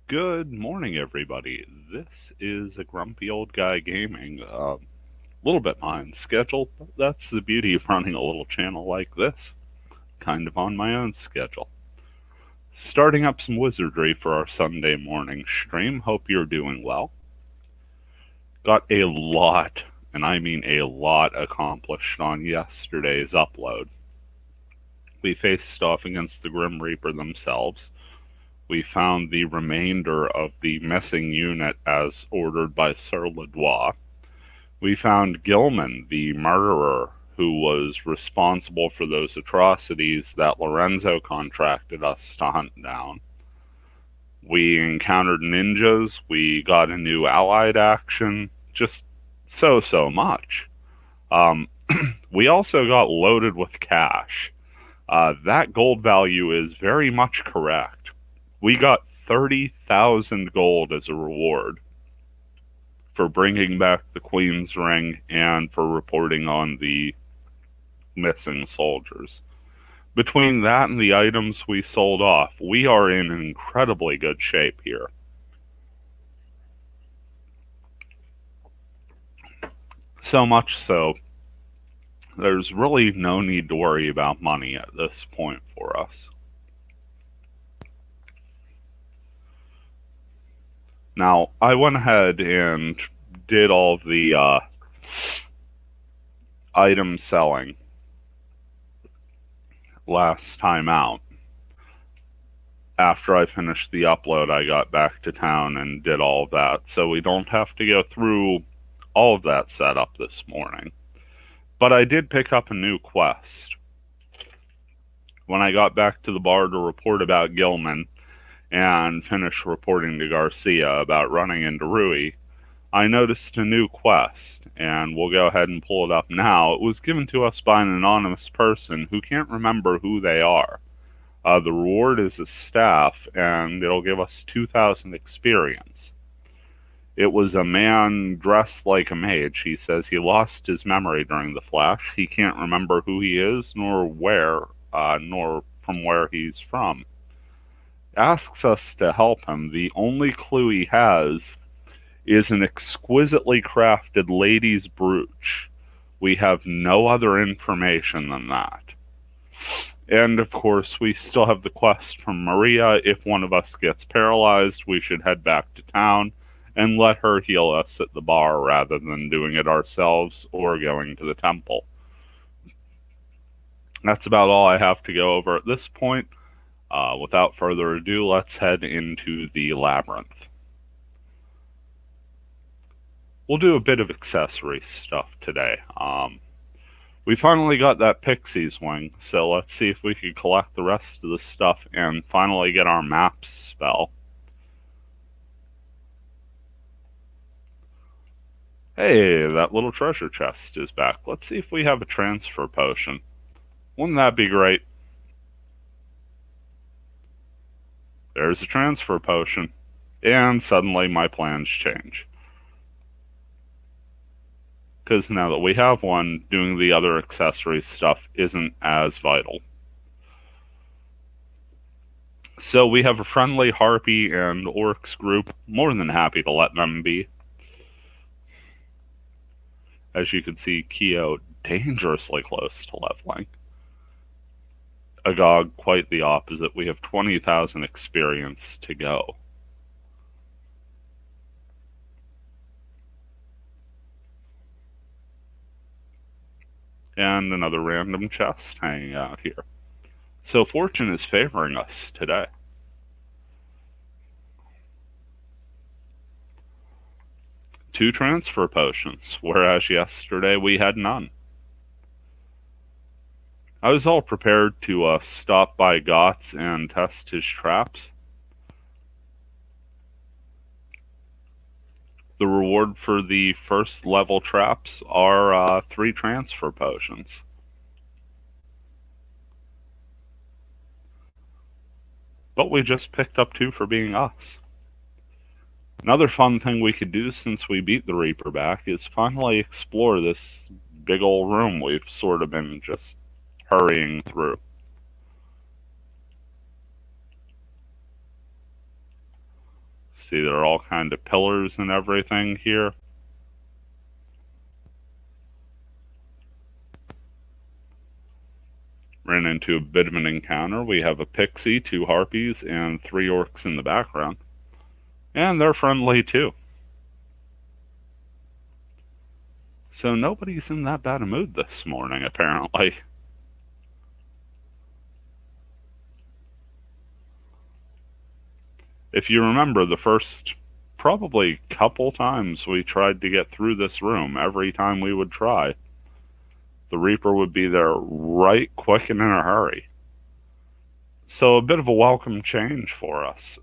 Good morning, everybody. This is a grumpy old guy gaming. A little bit behind schedule, but that's the beauty of running a little channel like this. Kind of on my own schedule. Starting up some wizardry for our Sunday morning stream. Hope you're doing well. Got a lot, and I mean a lot, accomplished on yesterday's upload. We faced off against the Grim Reaper themselves. We found the remainder of the missing unit as ordered by Sir Ledois. We found Gilman, the murderer, who was responsible for those atrocities that Lorenzo contracted us to hunt down. We encountered ninjas. We got a new allied action. Just so much. We also got loaded with cash. That gold value is very much correct. We got 30,000 gold as a reward for bringing back the Queen's Ring and for reporting on the missing soldiers. Between that and the items we sold off, we are in incredibly good shape here. So much so, there's really no need to worry about money at this point for us. Now, I went ahead and did all the item selling last time out. After I finished the upload, I got back to town and did all of that, so we don't have to go through all of that setup this morning. But I did pick up a new quest. When I got back to the bar to report about Gilman and finish reporting to Garcia about running into Rui, I noticed a new quest, and we'll go ahead and pull it up now. It was given to us by an anonymous person who can't remember who they are. The reward is a staff, and it'll give us 2,000 experience. It was a man dressed like a mage. He says he lost his memory during the flash. He can't remember who he is, nor where, nor from where he's from. Asks us to help him. The only clue he has is an exquisitely crafted lady's brooch. We have no other information than that. And of course, we still have the quest from Maria. If one of us gets paralyzed, we should head back to town and let her heal us at the bar rather than doing it ourselves or going to the temple. That's about all I have to go over at this point. Without further ado, let's head into the labyrinth. We'll do a bit of accessory stuff today. We finally got that pixie's wing, so let's see if we can collect the rest of the stuff and finally get our maps spell. Hey, that little treasure chest is back. Let's see if we have a transfer potion. Wouldn't that be great? There's a transfer potion. And suddenly my plans change. Because now that we have one, doing the other accessory stuff isn't as vital. So we have a friendly Harpy and Orcs group. More than happy to let them be. As you can see, Keo dangerously close to leveling. Agog, quite the opposite. We have 20,000 experience to go. And another random chest hanging out here. So fortune is favoring us today. Two transfer potions, whereas yesterday we had none. I was all prepared to stop by Gotts and test his traps. The reward for the first level traps are 3 transfer potions. But we just picked up 2 for being us. Another fun thing we could do since we beat the Reaper back is finally explore this big old room we've sort of been just hurrying through. See, there are all kind of pillars and everything here. Ran into a bit of an encounter. We have a pixie, 2 harpies, and 3 orcs in the background. And they're friendly too. So nobody's in that bad a mood this morning, apparently. If you remember, the first probably couple times we tried to get through this room, every time we would try, the Reaper would be there right quick and in a hurry. So a bit of a welcome change for us.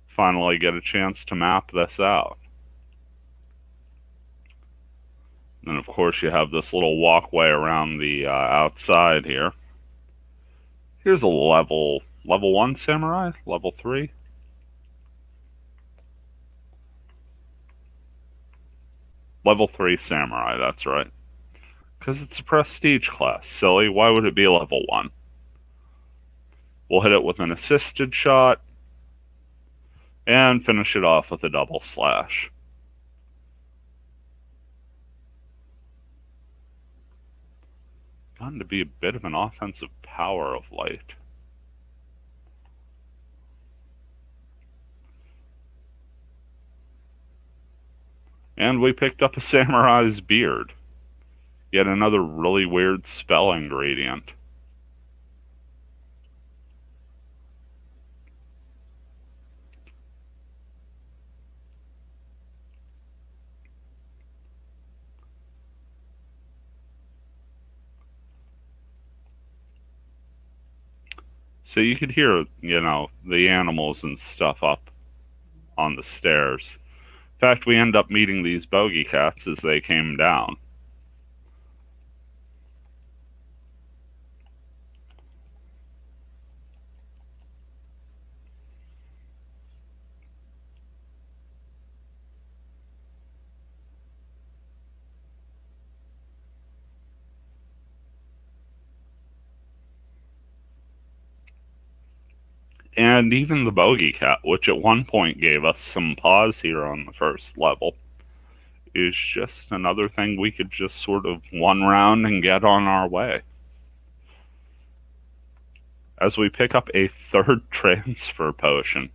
Finally get a chance to map this out. And of course you have this little walkway around the outside here. Here's a level 1 samurai, level 3. Level 3 samurai, that's right. Because it's a prestige class. Silly, why would it be level 1? We'll hit it with an assisted shot and finish it off with a double slash. Gotten to be a bit of an offensive power of late. And we picked up a samurai's beard. Yet another really weird spell ingredient. So you could hear, the animals and stuff up on the stairs. In fact, we end up meeting these bogey cats as they came down. And even the bogey cat, which at one point gave us some pause here on the first level, is just another thing we could just sort of one round and get on our way. As we pick up a third transfer potion.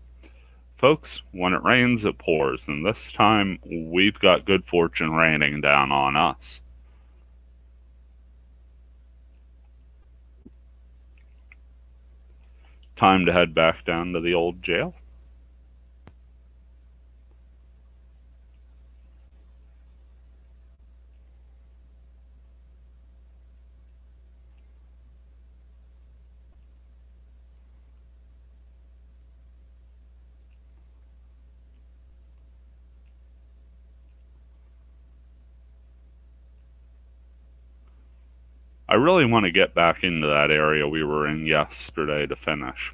Folks, when it rains, it pours, and this time we've got good fortune raining down on us. Time to head back down to the old jail. I really want to get back into that area we were in yesterday to finish.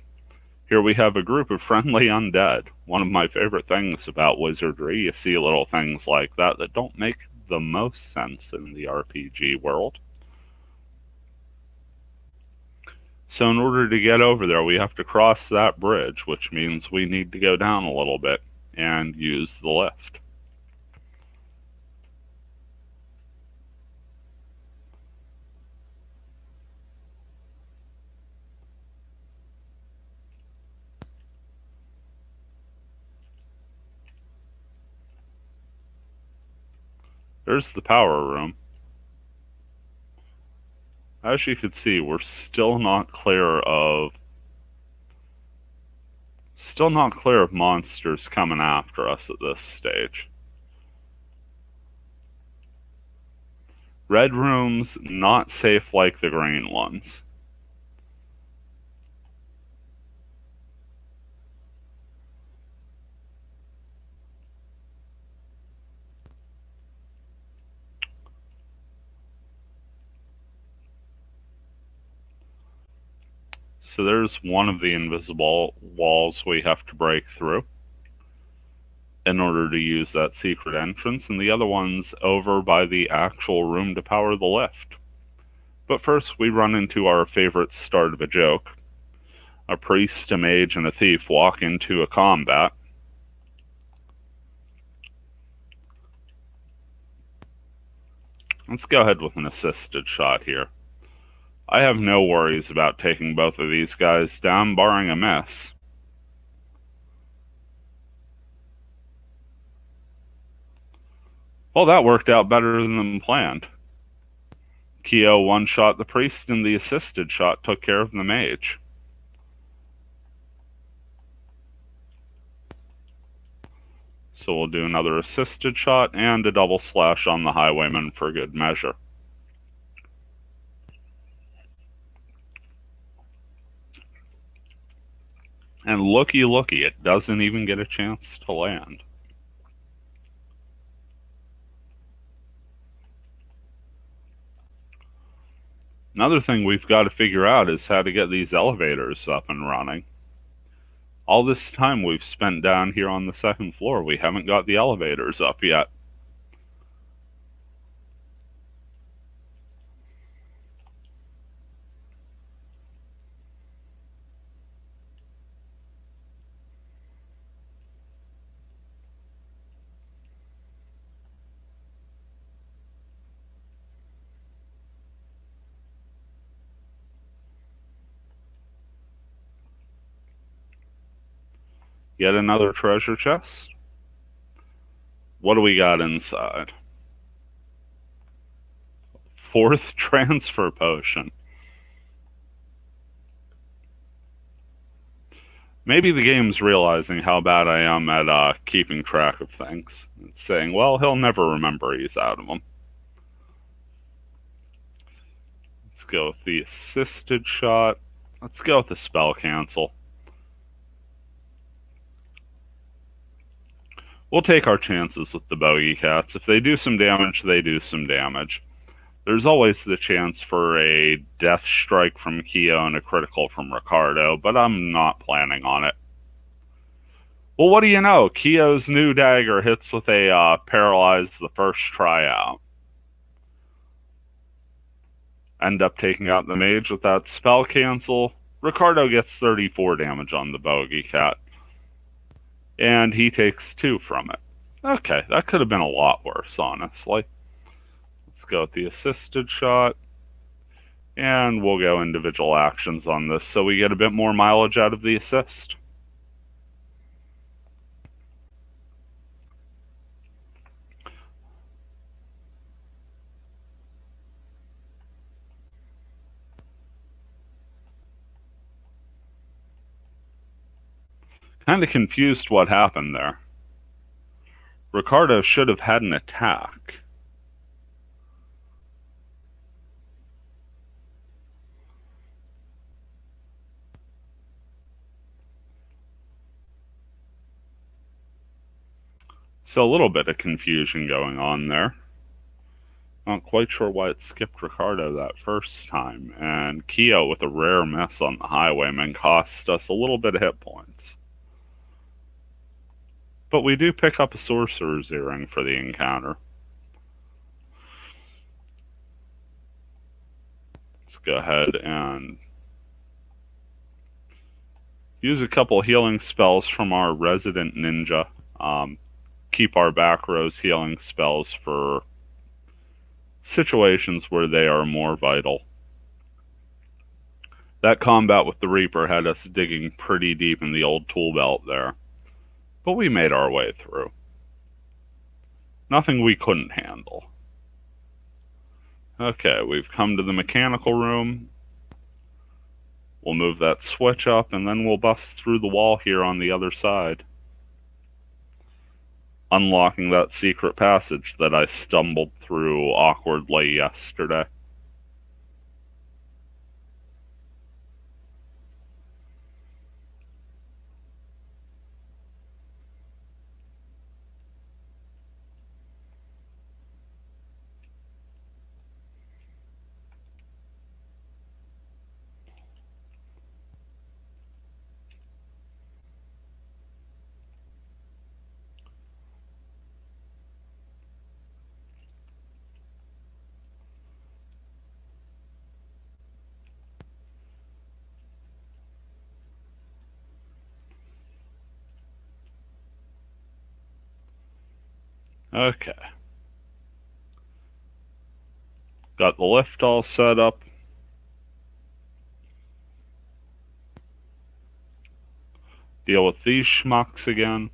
Here we have a group of friendly undead. One of my favorite things about Wizardry, you see little things like that that don't make the most sense in the RPG world. So in order to get over there, we have to cross that bridge, which means we need to go down a little bit and use the lift. There's the power room. As you can see, we're still not clear of monsters coming after us at this stage. Red rooms, not safe like the green ones. So there's one of the invisible walls we have to break through in order to use that secret entrance, and the other one's over by the actual room to power the lift. But first we run into our favorite start of a joke. A priest, a mage, and a thief walk into a combat. Let's go ahead with an assisted shot here. I have no worries about taking both of these guys down, barring a miss. Well, that worked out better than planned. Kyo one-shot the priest, and the assisted shot took care of the mage. So we'll do another assisted shot and a double slash on the highwayman for good measure. And looky, it doesn't even get a chance to land. Another thing we've got to figure out is how to get these elevators up and running. All this time we've spent down here on the second floor, we haven't got the elevators up yet. Yet another treasure chest. What do we got inside? Fourth transfer potion. Maybe the game's realizing how bad I am at keeping track of things. It's saying, well, he'll never remember he's out of them. Let's go with the assisted shot. Let's go with the spell cancel. We'll take our chances with the bogey cats. If they do some damage, they do some damage. There's always the chance for a death strike from Kyo and a critical from Ricardo, but I'm not planning on it. Well, what do you know? Kyo's new dagger hits with a paralyze the first tryout. End up taking out the mage with that spell cancel. Ricardo gets 34 damage on the bogey cat. And he takes 2 from it. Okay, that could have been a lot worse, honestly. Let's go with the assisted shot. And we'll go individual actions on this so we get a bit more mileage out of the assist. Kind of confused what happened there. Ricardo should have had an attack. So a little bit of confusion going on there. Not quite sure why it skipped Ricardo that first time. And Kyo with a rare miss on the highwayman cost us a little bit of hit points. But we do pick up a sorcerer's earring for the encounter. Let's go ahead and use a couple healing spells from our resident ninja. Keep our back rows healing spells for situations where they are more vital. That combat with the Reaper had us digging pretty deep in the old tool belt there. But we made our way through. Nothing we couldn't handle. Okay, we've come to the mechanical room. We'll move that switch up, and then we'll bust through the wall here on the other side. Unlocking that secret passage that I stumbled through awkwardly yesterday. Okay. Got the lift all set up. Deal with these schmucks again.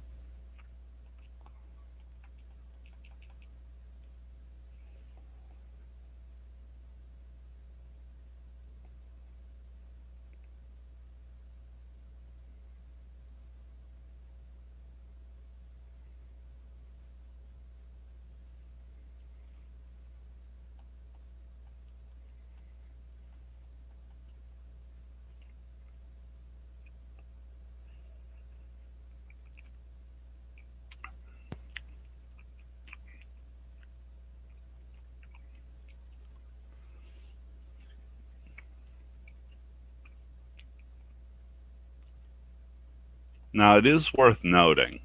Now, it is worth noting,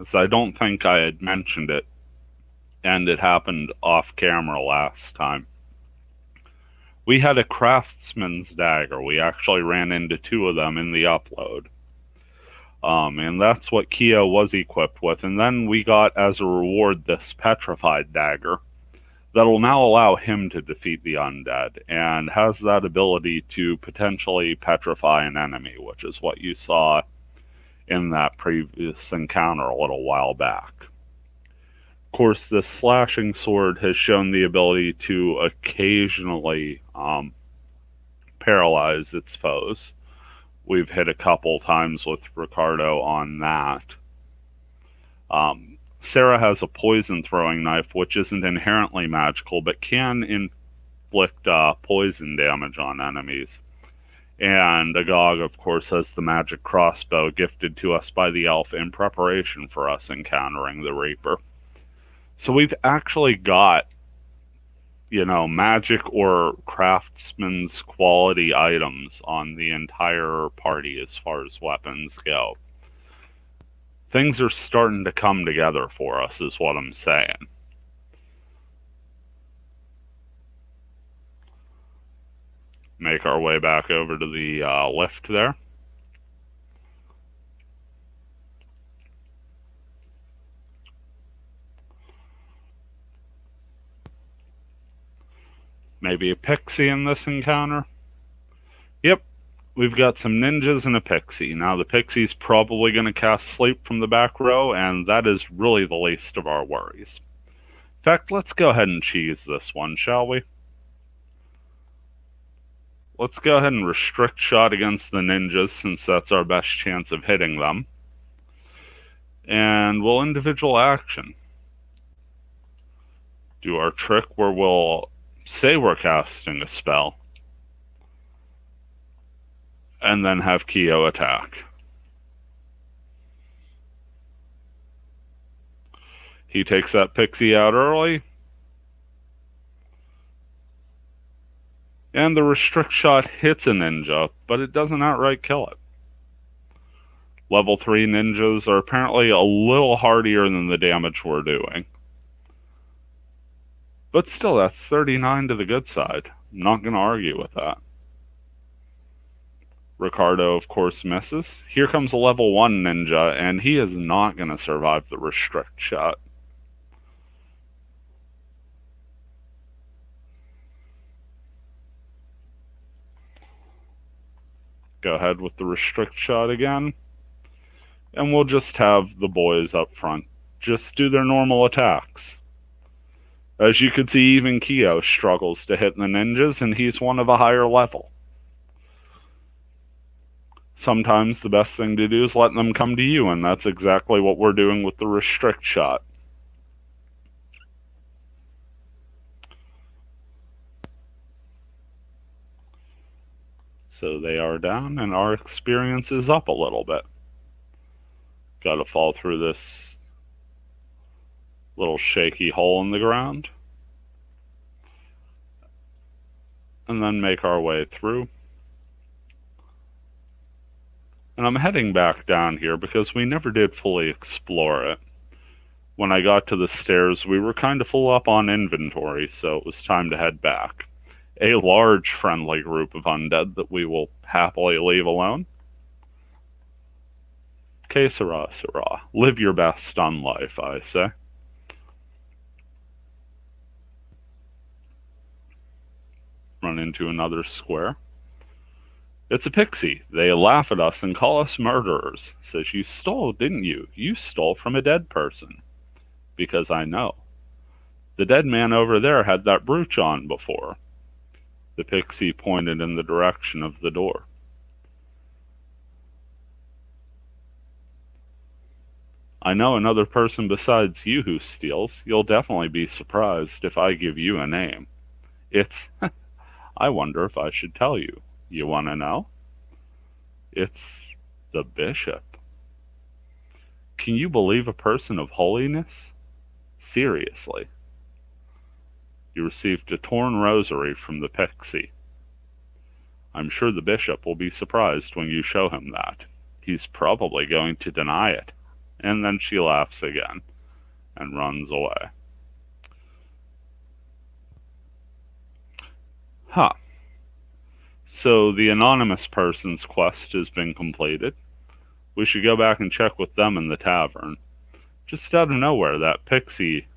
as I don't think I had mentioned it, and it happened off camera last time. We had a craftsman's dagger. We actually ran into two of them in the upload. And that's what Kia was equipped with. And then we got, as a reward, this petrified dagger that'll now allow him to defeat the undead, and has that ability to potentially petrify an enemy, which is what you saw in that previous encounter a little while back. Of course, this slashing sword has shown the ability to occasionally paralyze its foes. We've hit a couple times with Ricardo on that. Sarah has a poison throwing knife, which isn't inherently magical, but can inflict poison damage on enemies. And Agog, of course, has the magic crossbow gifted to us by the elf in preparation for us encountering the Reaper. So we've actually got, magic or craftsman's quality items on the entire party as far as weapons go. Things are starting to come together for us, is what I'm saying. Make our way back over to the lift there. Maybe a pixie in this encounter. Yep, we've got some ninjas and a pixie. Now the pixie's probably going to cast sleep from the back row, and that is really the least of our worries. In fact, let's go ahead and cheese this one, shall we? Let's go ahead and restrict shot against the ninjas, since that's our best chance of hitting them. And we'll individual action. Do our trick where we'll say we're casting a spell, and then have Kyo attack. He takes that pixie out early, and the restrict shot hits a ninja, but it doesn't outright kill it. Level 3 ninjas are apparently a little hardier than the damage we're doing. But still, that's 39 to the good side. I'm not going to argue with that. Ricardo, of course, misses. Here comes a level 1 ninja, and he is not going to survive the restrict shot. Go ahead with the restrict shot again. And we'll just have the boys up front just do their normal attacks. As you can see, even Kyo struggles to hit the ninjas, and he's one of a higher level. Sometimes the best thing to do is let them come to you, and that's exactly what we're doing with the restrict shot. So they are down, and our experience is up a little bit. Gotta fall through this little shaky hole in the ground, and then make our way through. And I'm heading back down here because we never did fully explore it. When I got to the stairs, we were kind of full up on inventory, so it was time to head back. A large friendly group of undead that we will happily leave alone. Que sera, sera. Live your best on life, I say. run into another square. It's a pixie. They laugh at us and call us murderers. Says, you stole, didn't you? You stole from a dead person. Because I know. The dead man over there had that brooch on before. The pixie pointed in the direction of the door. I know another person besides you who steals. You'll definitely be surprised if I give you a name. It's... I wonder if I should tell you. You want to know? It's the bishop. Can you believe a person of holiness? Seriously. You received a torn rosary from the pixie. I'm sure the bishop will be surprised when you show him that. He's probably going to deny it. And then she laughs again and runs away. Huh. So the anonymous person's quest has been completed. We should go back and check with them in the tavern. Just out of nowhere, that pixie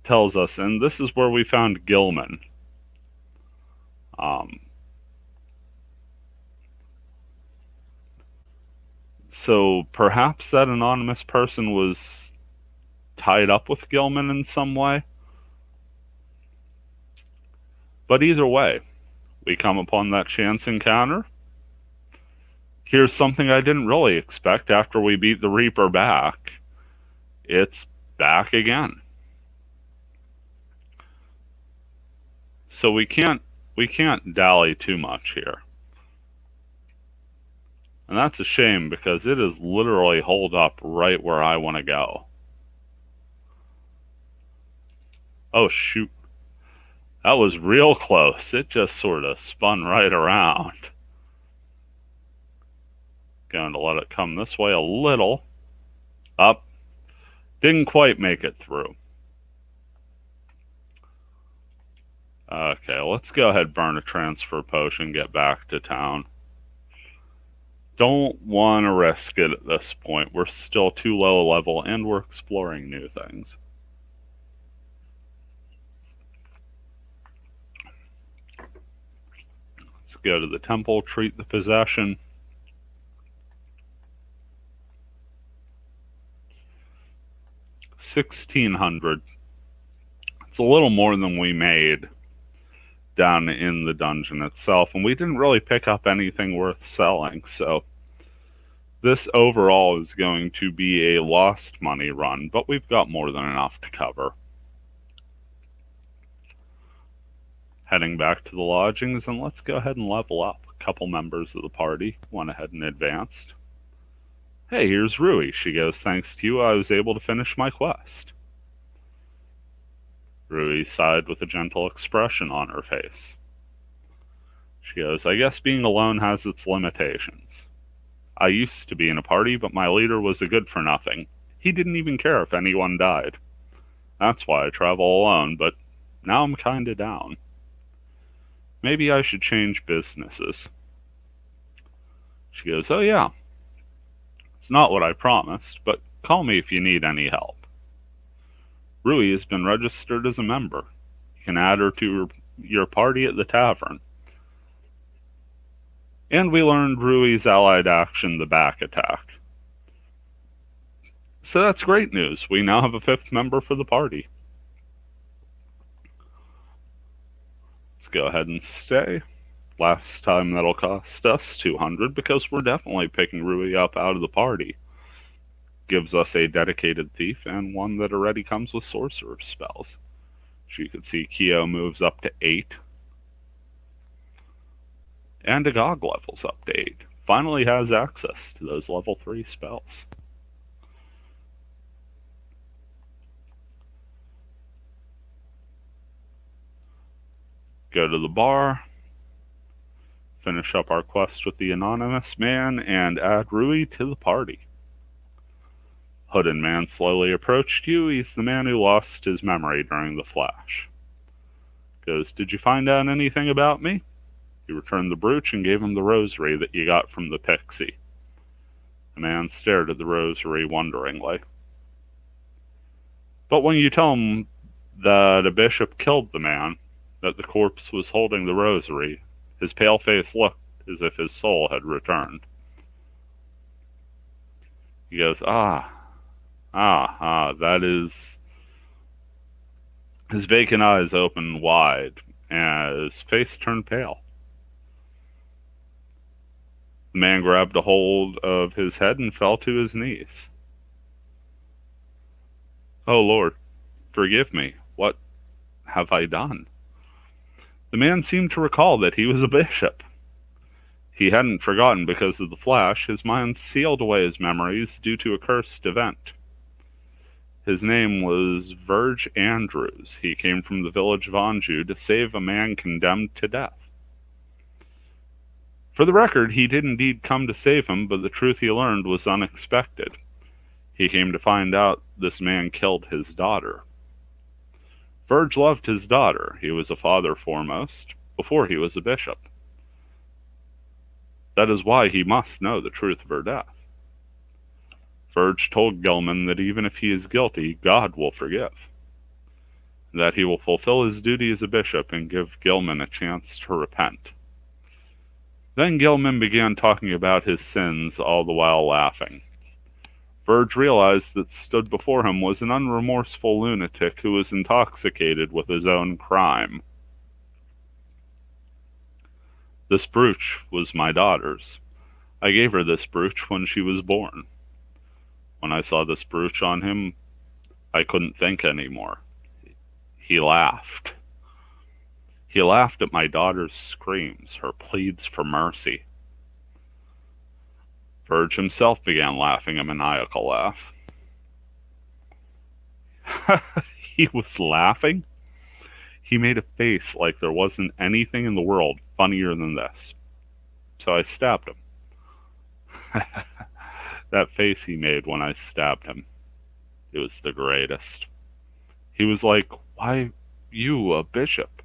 tells us, and this is where we found Gilman. So perhaps that anonymous person was tied up with Gilman in some way? But either way, we come upon that chance encounter. Here's something I didn't really expect after we beat the Reaper back. It's back again. So we can't dally too much here. And that's a shame because it is literally holed up right where I want to go. Oh shoot. That was real close. It just sort of spun right around. Going to let it come this way a little. Up. Didn't quite make it through. Okay, let's go ahead and burn a transfer potion, get back to town. Don't want to risk it at this point. We're still too low a level and we're exploring new things. Let's go to the temple, treat the possession. $1,600. It's a little more than we made down in the dungeon itself, and we didn't really pick up anything worth selling, so this overall is going to be a lost money run, but we've got more than enough to cover. Heading back to the lodgings, and let's go ahead and level up. A couple members of the party went ahead and advanced. Hey, here's Rui. She goes, thanks to you, I was able to finish my quest. Rui sighed with a gentle expression on her face. She goes, I guess being alone has its limitations. I used to be in a party, but my leader was a good-for-nothing. He didn't even care if anyone died. That's why I travel alone, but now I'm kinda down. Maybe I should change businesses. She goes, oh yeah. It's not what I promised, but call me if you need any help. Rui has been registered as a member. You can add her to your party at the tavern. And we learned Rui's allied action, the back attack. So that's great news. We now have a 5th member for the party. Let's go ahead and stay. Last time that'll cost us $200 because we're definitely picking Rui up out of the party. Gives us a dedicated thief and one that already comes with sorcerer spells. So you can see Kyo moves up to 8. And Agog levels up to 8. Finally has access to those level 3 spells. Go to the bar. Finish up our quest with the anonymous man and add Rui to the party. Hooded man slowly approached you. He's the man who lost his memory during the flash. Goes, did you find out anything about me? You returned the brooch and gave him the rosary that you got from the pixie. The man stared at the rosary wonderingly. But when you tell him that a bishop killed the man, that the corpse was holding the rosary. His pale face looked as if his soul had returned. He goes, that is. His vacant eyes opened wide, and his face turned pale. The man grabbed a hold of his head and fell to his knees. "Oh, Lord, forgive me. What have I done?" The man seemed to recall that he was a bishop. He hadn't forgotten because of the flash. His mind sealed away his memories due to a cursed event. His name was Verge Andrews. He came from the village of Anjou to save a man condemned to death. For the record, he did indeed come to save him, but the truth he learned was unexpected. He came to find out this man killed his daughter. Verge loved his daughter. He was a father foremost, before he was a bishop. That is why he must know the truth of her death. Verge told Gilman that even if he is guilty, God will forgive. That he will fulfill his duty as a bishop and give Gilman a chance to repent. Then Gilman began talking about his sins, all the while laughing. Verge realized that stood before him was an unremorseful lunatic who was intoxicated with his own crime. "This brooch was my daughter's. I gave her this brooch when she was born. When I saw this brooch on him, I couldn't think anymore." He laughed. He laughed at my daughter's screams, her pleads for mercy. Verge himself began laughing a maniacal laugh. He was laughing? He made a face like there wasn't anything in the world funnier than this. So I stabbed him. That face he made when I stabbed him, it was the greatest. He was like, "Why, you, a bishop?"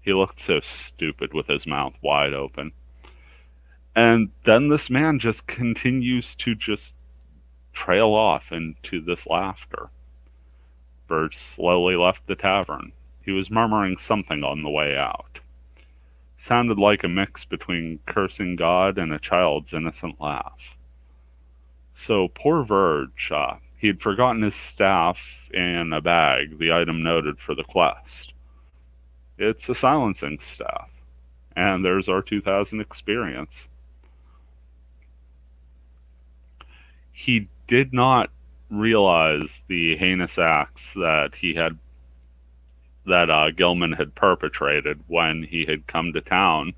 He looked so stupid with his mouth wide open. And then this man just continues to just trail off into this laughter. Verge slowly left the tavern. He was murmuring something on the way out. Sounded like a mix between cursing God and a child's innocent laugh. So poor Verge, he had forgotten his staff in a bag, the item noted for the quest. It's a silencing staff. And there's our 2000 experience. He did not realize the heinous acts that Gilman had perpetrated when he had come to town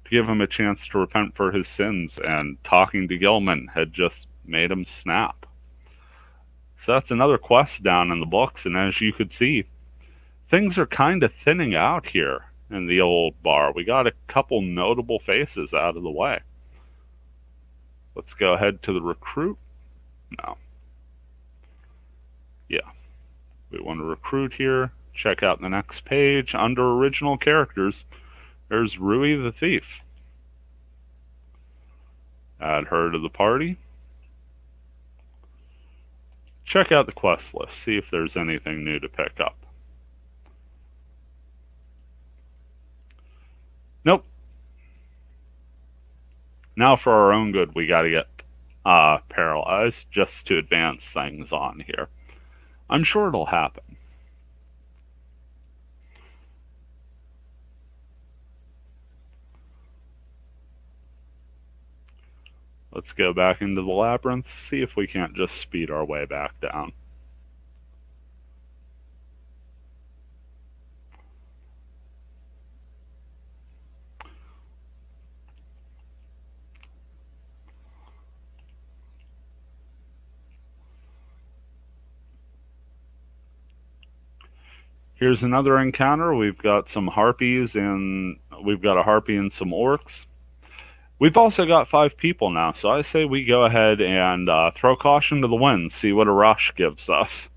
to give him a chance to repent for his sins, and talking to Gilman had just made him snap. So that's another quest down in the books, and as you could see, things are kind of thinning out here in the old bar. We got a couple notable faces out of the way. Let's go ahead to the recruit. No. Yeah. We want to recruit here. Check out the next page. Under original characters, there's Rui the Thief. Add her to the party. Check out the quest list. See if there's anything new to pick up. Nope. Now for our own good, we gotta get paralyzed just to advance things on here. I'm sure it'll happen. Let's go back into the labyrinth, see if we can't just speed our way back down. Here's another encounter. We've got some harpies and we've got a harpy and some orcs. We've also got 5 people now, so I say we go ahead and throw caution to the wind, see what a rush gives us.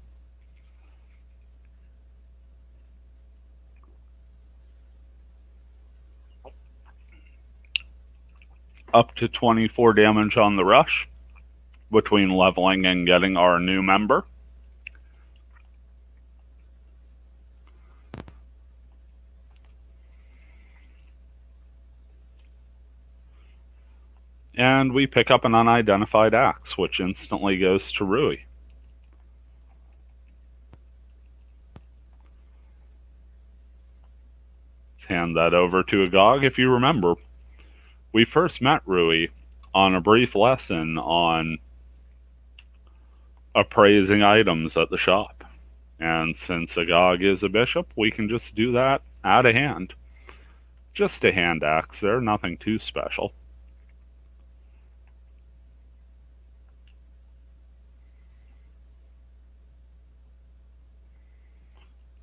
Up to 24 damage on the rush between leveling and getting our new member. And we pick up an unidentified axe, which instantly goes to Rui. Let's hand that over to Agog. If you remember, we first met Rui on a brief lesson on appraising items at the shop. And since Agog is a bishop, we can just do that out of hand. Just a hand axe there, nothing too special.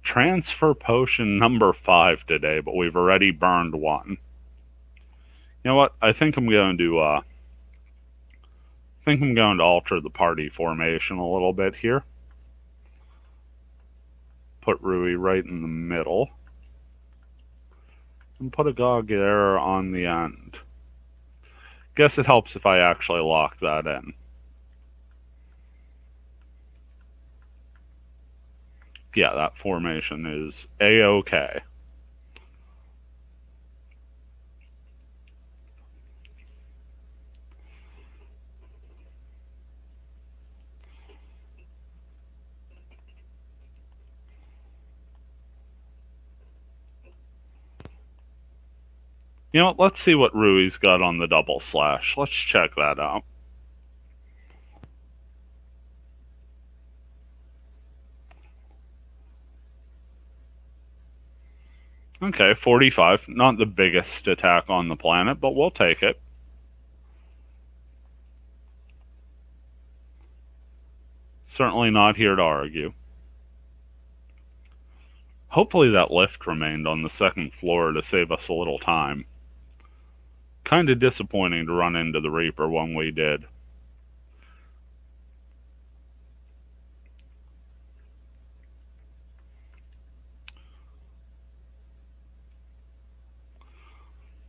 Transfer potion number 5 today, but we've already burned one. You know what? I think I'm going to alter the party formation a little bit here. Put Rui right in the middle. And put Agog there on the end. Guess it helps if I actually lock that in. Yeah, that formation is A-OK. You know what, let's see what Rui's got on the double slash. Let's check that out. Okay, 45. Not the biggest attack on the planet, but we'll take it. Certainly not here to argue. Hopefully that lift remained on the second floor to save us a little time. Kinda disappointing to run into the Reaper when we did.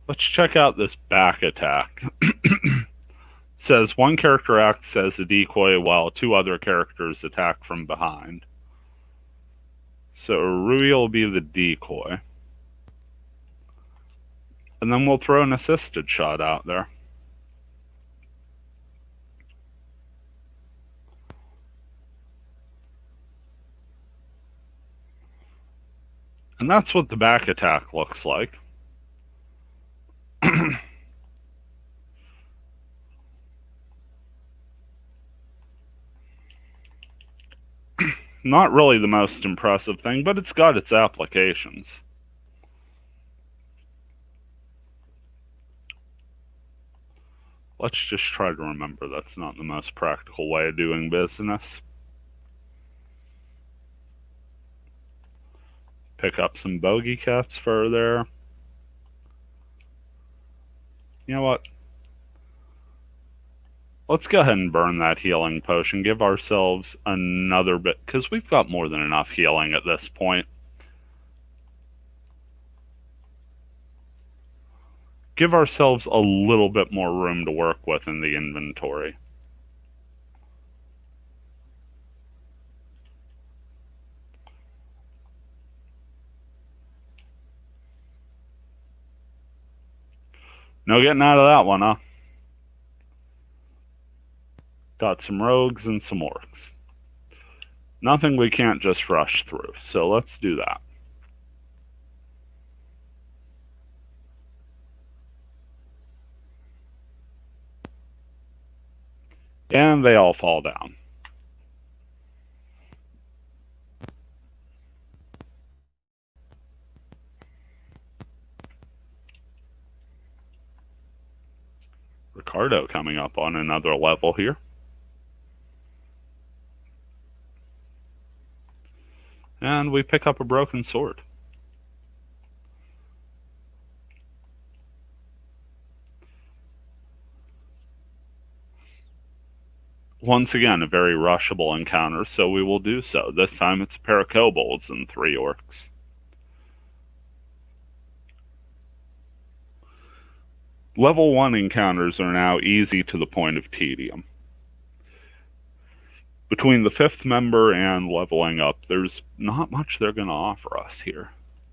Let's check out this back attack. Says one character acts as a decoy while 2 other characters attack from behind. So Rui will be the decoy. And then we'll throw an assisted shot out there. And that's what the back attack looks like. Not really the most impressive thing, but it's got its applications. Let's just try to remember that's not the most practical way of doing business. Pick up some bogey cats further. You know what? Let's go ahead and burn that healing potion. Give ourselves another bit, because we've got more than enough healing at this point. Give ourselves a little bit more room to work with in the inventory. No getting out of that one, huh? Got some rogues and some orcs. Nothing we can't just rush through, so let's do that. And they all fall down. Ricardo coming up on another level here. And we pick up a broken sword. Once again, a very rushable encounter, so we will do so. This time it's a pair of kobolds and 3 orcs. Level 1 encounters are now easy to the point of tedium. Between the 5th member and leveling up, there's not much they're going to offer us here.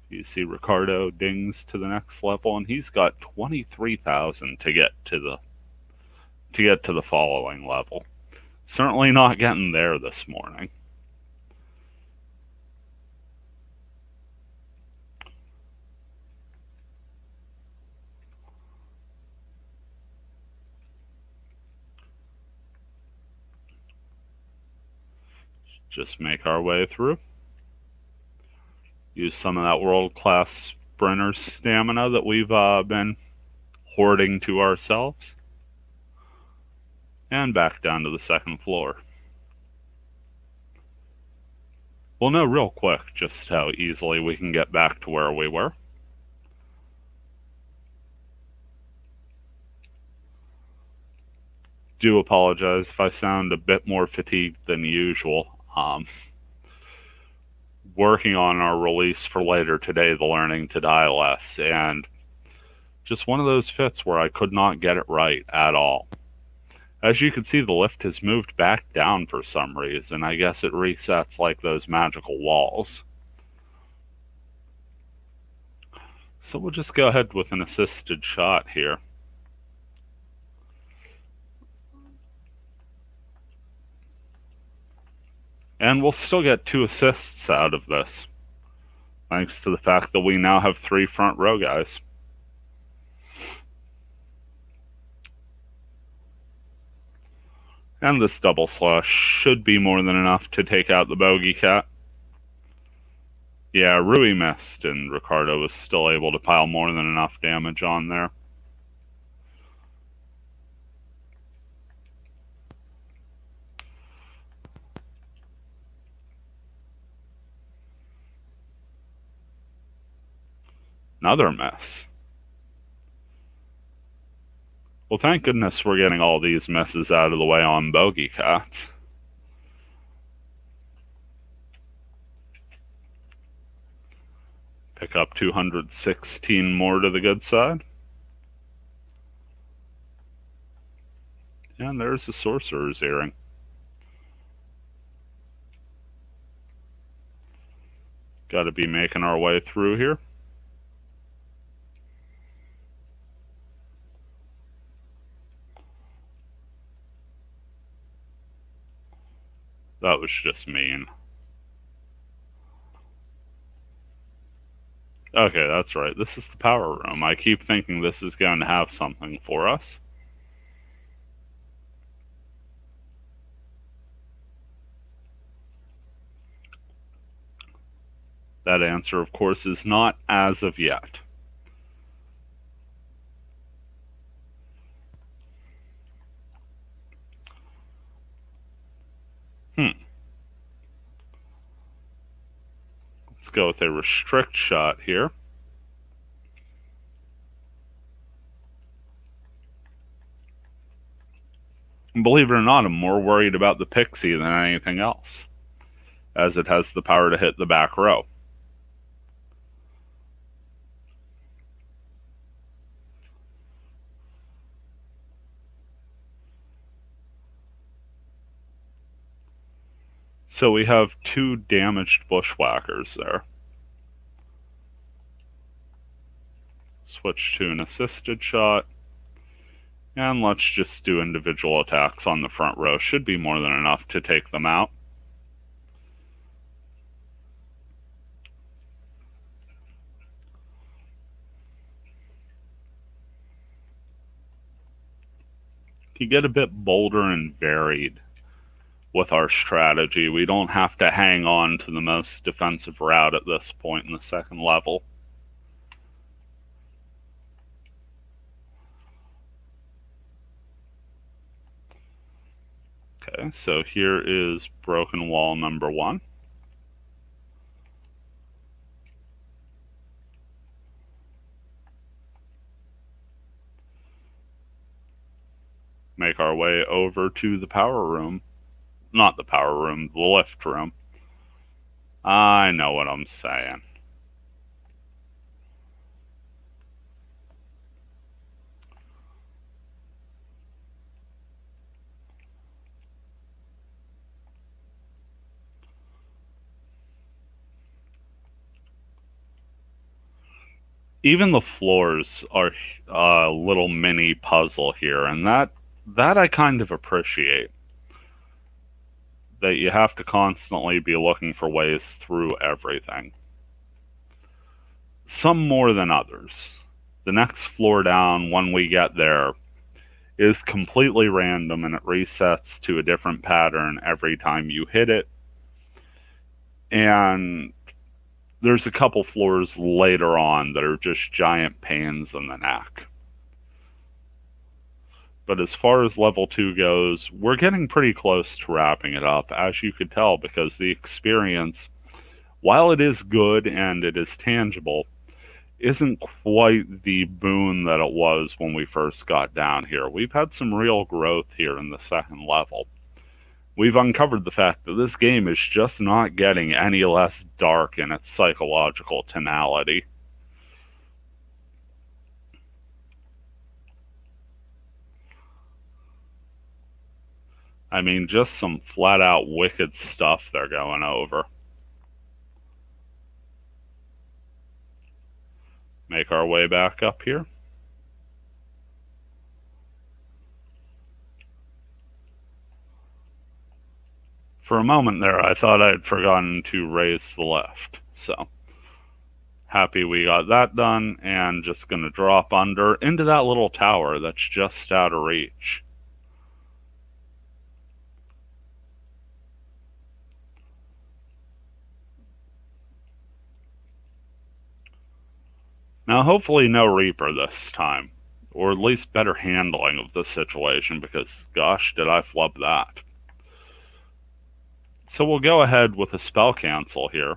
You see Ricardo dings to the next level, and he's got 23,000 to get to the to get to the following level. Certainly not getting there this morning. Just make our way through. Use some of that world-class sprinter stamina that we've been hoarding to ourselves. And back down to the second floor. We'll know real quick just how easily we can get back to where we were. Do apologize if I sound a bit more fatigued than usual. Working on our release for later today, the Learning to Die Less, and just one of those fits where I could not get it right at all. As you can see, the lift has moved back down for some reason. I guess it resets like those magical walls. So we'll just go ahead with an assisted shot here. And we'll still get 2 assists out of this, thanks to the fact that we now have 3 front row guys. And this double slash should be more than enough to take out the bogey cat. Yeah, Rui missed, and Ricardo was still able to pile more than enough damage on there. Another miss. Well, thank goodness we're getting all these misses out of the way on bogey cats. Pick up 216 more to the good side. And there's the Sorcerer's Earring. Got to be making our way through here. That was just mean. Okay, that's right. This is the power room. I keep thinking this is going to have something for us. That answer, of course, is not as of yet. Let's go with a restrict shot here. And believe it or not, I'm more worried about the pixie than anything else, as it has the power to hit the back row. So we have 2 damaged bushwhackers there. Switch to an assisted shot. And let's just do individual attacks on the front row. Should be more than enough to take them out. You get a bit bolder and varied with our strategy. We don't have to hang on to the most defensive route at this point in the second level. Okay, so here is broken wall number 1. Make our way over to the power room. Not the power room, the lift room. I know what I'm saying. Even the floors are a little mini puzzle here, and that that I kind of appreciate. That you have to constantly be looking for ways through everything. Some more than others. The next floor down, when we get there, is completely random and it resets to a different pattern every time you hit it. And there's a couple floors later on that are just giant pains in the neck. But as far as level 2 goes, we're getting pretty close to wrapping it up, as you could tell, because the experience, while it is good and it is tangible, isn't quite the boon that it was when we first got down here. We've had some real growth here in the second level. We've uncovered the fact that this game is just not getting any less dark in its psychological tonality. I mean, just some flat-out wicked stuff they're going over. Make our way back up here. For a moment there, I thought I had forgotten to raise the lift, so happy we got that done, and just going to drop under into that little tower that's just out of reach. Now, hopefully no Reaper this time, or at least better handling of the situation, because gosh, did I flub that. So we'll go ahead with a spell cancel here.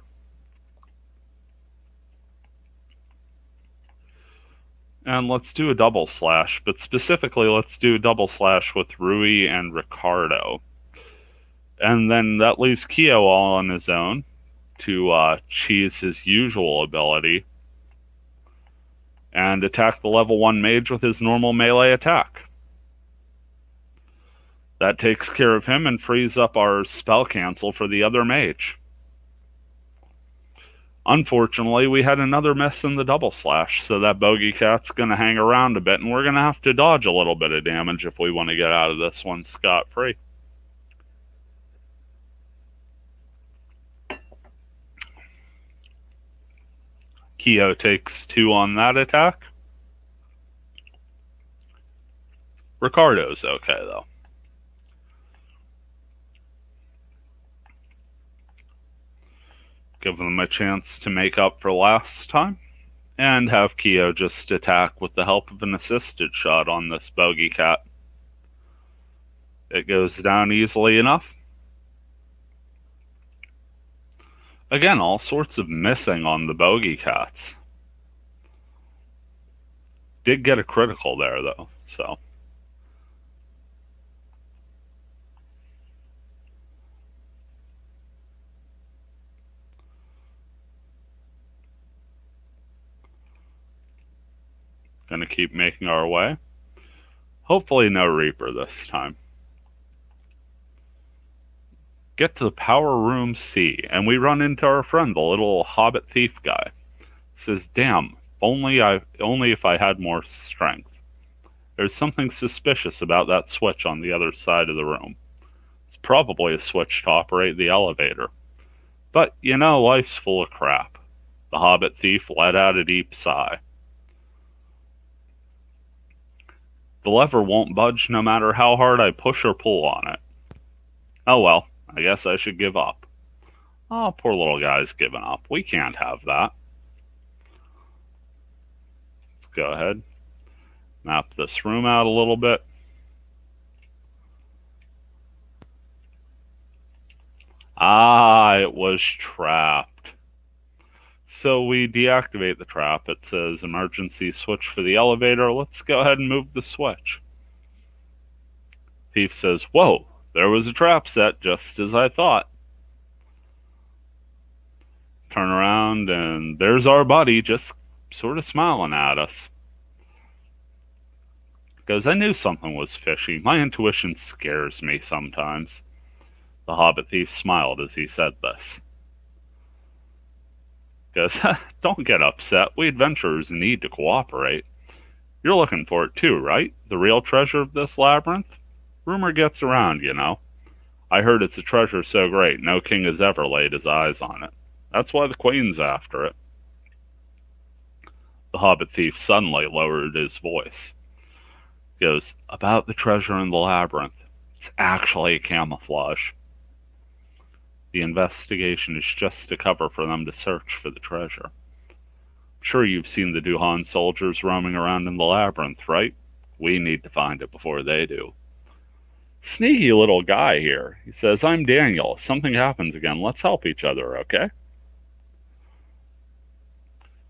And let's do a double slash, but specifically let's do a double slash with Rui and Ricardo. And then that leaves Kyo all on his own to cheese his usual ability and attack the level 1 mage with his normal melee attack. That takes care of him and frees up our spell cancel for the other mage. Unfortunately, we had another miss in the double slash, so that bogey cat's going to hang around a bit, and we're going to have to dodge a little bit of damage if we want to get out of this one scot-free. Kyo takes 2 on that attack. Ricardo's okay, though. Give them a chance to make up for last time, and have Kyo just attack with the help of an assisted shot on this bogey cat. It goes down easily enough. Again, all sorts of missing on the bogey cats. Did get a critical there, though, so. Gonna keep making our way. Hopefully no Reaper this time. Get to the power room C, and we run into our friend, the little hobbit thief guy. Says, damn, only if I had more strength. There's something suspicious about that switch on the other side of the room. It's probably a switch to operate the elevator. But, you know, life's full of crap. The hobbit thief let out a deep sigh. The lever won't budge no matter how hard I push or pull on it. Oh well, I guess I should give up. Oh, poor little guy's giving up. We can't have that. Let's go ahead. Map this room out a little bit. Ah, it was trapped. So we deactivate the trap. It says emergency switch for the elevator. Let's go ahead and move the switch. Thief says, whoa, there was a trap set just as I thought. Turn around and there's our buddy just sort of smiling at us. Because I knew something was fishy. My intuition scares me sometimes. The hobbit thief smiled as he said this. Goes, don't get upset. We adventurers need to cooperate. You're looking for it too, right? The real treasure of this labyrinth? Rumor gets around, you know. I heard it's a treasure so great no king has ever laid his eyes on it. That's why the queen's after it." The hobbit thief suddenly lowered his voice. He goes, "About the treasure in the labyrinth. It's actually camouflage. The investigation is just a cover for them to search for the treasure. I'm sure you've seen the Duhan soldiers roaming around in the labyrinth, right? We need to find it before they do." Sneaky little guy here. He says, "I'm Daniel. If something happens again, let's help each other, okay?"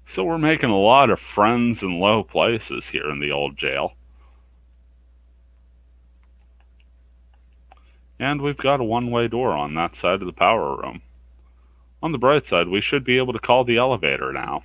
So we're making a lot of friends in low places here in the old jail. And we've got a one-way door on that side of the power room. On the bright side, we should be able to call the elevator now.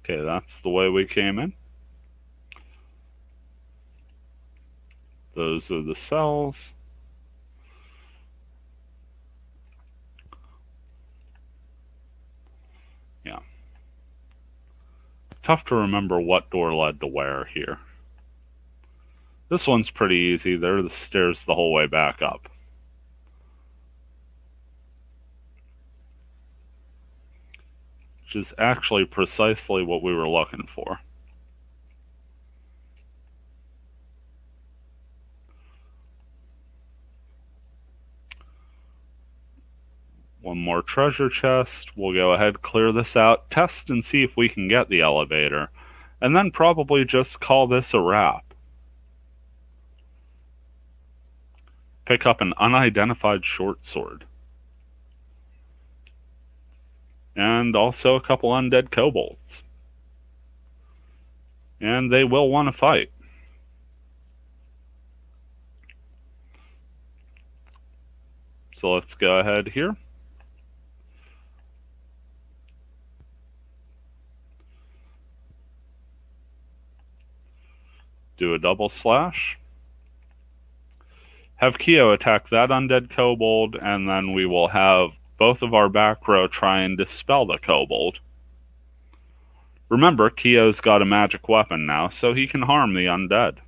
Okay, that's the way we came in. Those are the cells. Yeah. Tough to remember what door led to where here. This one's pretty easy. There are the stairs the whole way back up. Which is actually precisely what we were looking for. One more treasure chest. We'll go ahead, clear this out, test and see if we can get the elevator, and then probably just call this a wrap. Pick up an unidentified short sword. And also a couple undead kobolds. And they will want to fight. So let's go ahead here. Do a double slash. Have Keo attack that undead kobold, and then we will have both of our back row try and dispel the kobold. Remember, Keo's got a magic weapon now, so he can harm the undead.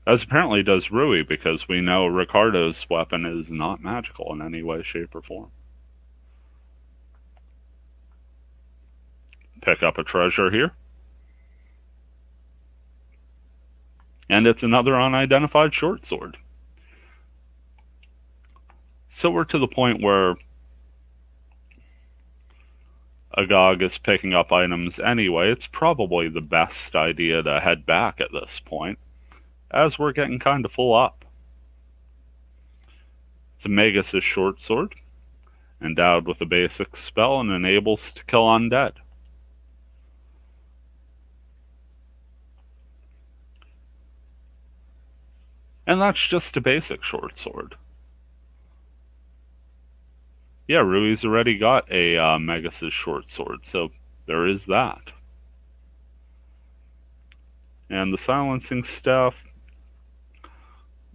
As apparently does Rui, because we know Ricardo's weapon is not magical in any way, shape, or form. Pick up a treasure here. And it's another unidentified short sword. So we're to the point where Agog is picking up items anyway. It's probably the best idea to head back at this point, as we're getting kind of full up. It's a Magus' short sword, endowed with a basic spell and enables to kill undead. And that's just a basic short sword. Yeah, Rui's already got a Magus' short sword, so there is that. And the silencing staff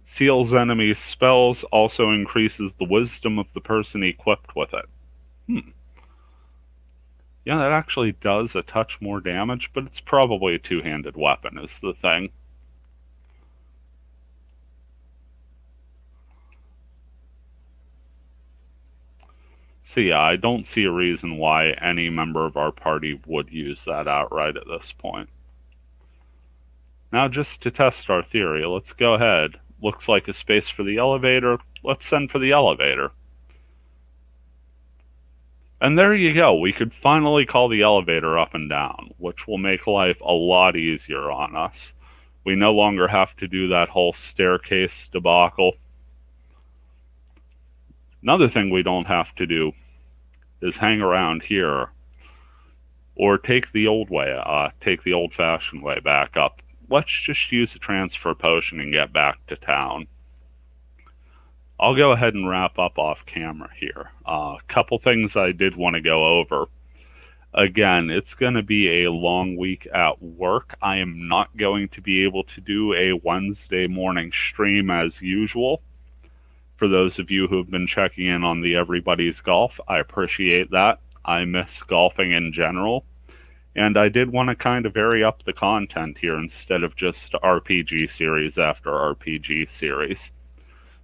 seals enemy spells, also increases the wisdom of the person equipped with it. Yeah, that actually does a touch more damage, but it's probably a two-handed weapon is the thing. So yeah, I don't see a reason why any member of our party would use that outright at this point. Now just to test our theory, let's go ahead. Looks like a space for the elevator. Let's send for the elevator. And there you go. We could finally call the elevator up and down, which will make life a lot easier on us. We no longer have to do that whole staircase debacle. Another thing we don't have to do is hang around here or take the old way, take the old-fashioned way back up. Let's just use a transfer potion and get back to town. I'll go ahead and wrap up off camera here. A couple things I did want to go over. Again, it's going to be a long week at work. I am not going to be able to do a Wednesday morning stream as usual. For those of you who have been checking in on the Everybody's Golf, I appreciate that. I miss golfing in general. And I did want to kind of vary up the content here instead of just RPG series after RPG series.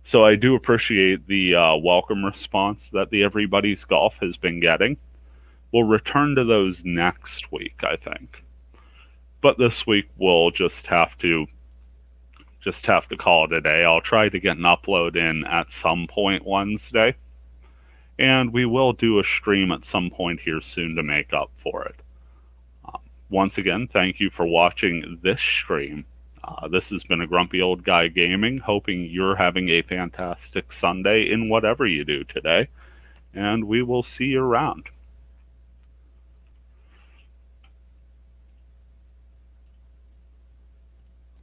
So I do appreciate the welcome response that the Everybody's Golf has been getting. We'll return to those next week, I think. But this week we'll just have to call it a day. I'll try to get an upload in at some point Wednesday. And we will do a stream at some point here soon to make up for it. Once again, thank you for watching this stream. This has been a Grumpy Old Guy Gaming, hoping you're having a fantastic Sunday in whatever you do today. And we will see you around.